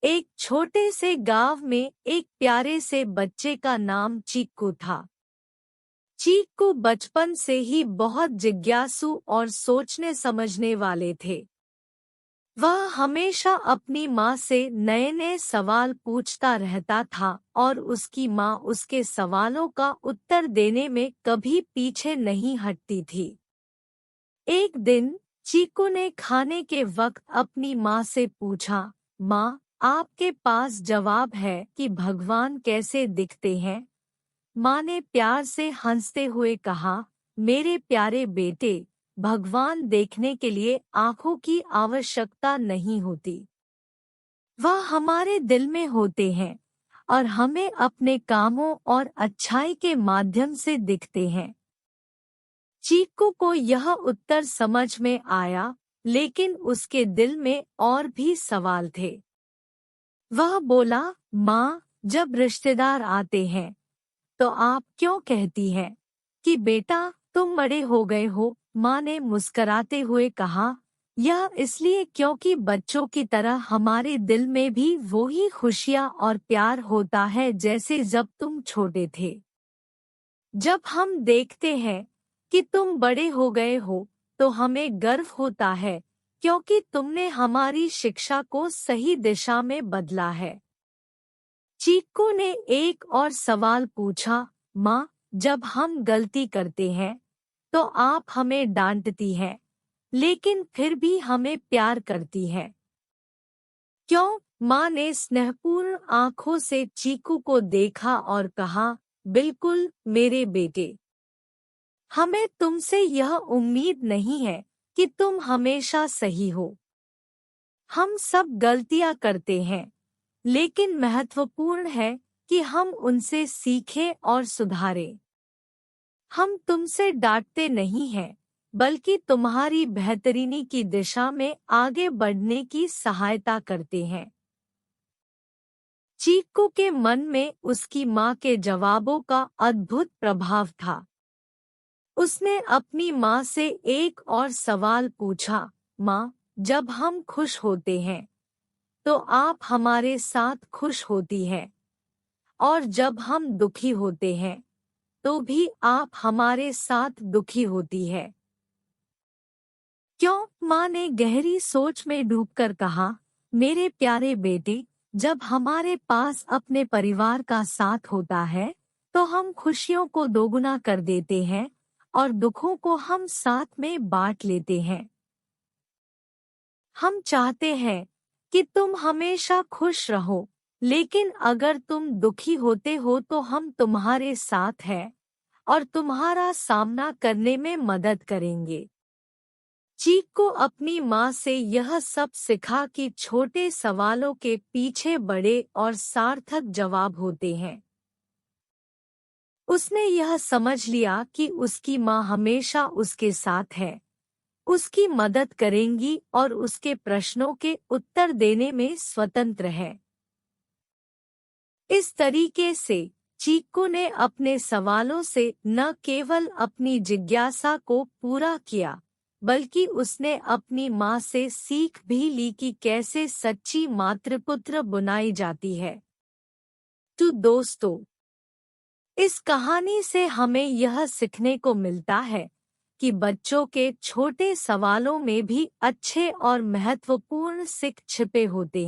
एक छोटे से गांव में एक प्यारे से बच्चे का नाम चीकू था। चीकू बचपन से ही बहुत जिज्ञासु और सोचने समझने वाले थे। वह हमेशा अपनी माँ से नए नए सवाल पूछता रहता था और उसकी माँ उसके सवालों का उत्तर देने में कभी पीछे नहीं हटती थी। एक दिन चीकू ने खाने के वक्त अपनी माँ से पूछा, माँ, आपके पास जवाब है कि भगवान कैसे दिखते हैं? माँ ने प्यार से हंसते हुए कहा, मेरे प्यारे बेटे, भगवान देखने के लिए आँखों की आवश्यकता नहीं होती। वह हमारे दिल में होते हैं और हमें अपने कामों और अच्छाई के माध्यम से दिखते हैं। चीकू को यह उत्तर समझ में आया, लेकिन उसके दिल में और भी सवाल थे। वह बोला, माँ, जब रिश्तेदार आते हैं तो आप क्यों कहती हैं कि बेटा तुम बड़े हो गए हो? माँ ने मुस्कराते हुए कहा, यह इसलिए क्योंकि बच्चों की तरह हमारे दिल में भी वही खुशियाँ और प्यार होता है जैसे जब तुम छोटे थे। जब हम देखते हैं कि तुम बड़े हो गए हो तो हमें गर्व होता है, क्योंकि तुमने हमारी शिक्षा को सही दिशा में बदला है। चीकू ने एक और सवाल पूछा, माँ, जब हम गलती करते हैं तो आप हमें डांटती हैं, लेकिन फिर भी हमें प्यार करती है। क्यों? माँ ने स्नेहपूर्ण आंखों से चीकू को देखा और कहा, बिल्कुल मेरे बेटे, हमें तुमसे यह उम्मीद नहीं है कि तुम हमेशा सही हो। हम सब गलतियां करते हैं, लेकिन महत्वपूर्ण है कि हम उनसे सीखें और सुधारें। हम तुमसे डांटते नहीं हैं, बल्कि तुम्हारी बेहतरीनी की दिशा में आगे बढ़ने की सहायता करते हैं। चीकू के मन में उसकी माँ के जवाबों का अद्भुत प्रभाव था। उसने अपनी माँ से एक और सवाल पूछा, माँ, जब हम खुश होते हैं तो आप हमारे साथ खुश होती हैं, और जब हम दुखी होते हैं तो भी आप हमारे साथ दुखी होती है। क्यों? माँ ने गहरी सोच में डूबकर कहा, मेरे प्यारे बेटे, जब हमारे पास अपने परिवार का साथ होता है तो हम खुशियों को दोगुना कर देते हैं और दुखों को हम साथ में बांट लेते हैं। हम चाहते हैं कि तुम हमेशा खुश रहो, लेकिन अगर तुम दुखी होते हो तो हम तुम्हारे साथ हैं और तुम्हारा सामना करने में मदद करेंगे। चीकू अपनी माँ से यह सब सीखा कि छोटे सवालों के पीछे बड़े और सार्थक जवाब होते हैं। उसने यह समझ लिया कि उसकी माँ हमेशा उसके साथ है, उसकी मदद करेंगी और उसके प्रश्नों के उत्तर देने में स्वतंत्र है। इस तरीके से चीकू ने अपने सवालों से न केवल अपनी जिज्ञासा को पूरा किया, बल्कि उसने अपनी माँ से सीख भी ली कि कैसे सच्ची मातृपुत्र बनाई जाती है। तो दोस्तों, इस कहानी से हमें यह सीखने को मिलता है कि बच्चों के छोटे सवालों में भी अच्छे और महत्वपूर्ण सीख छिपे होते हैं।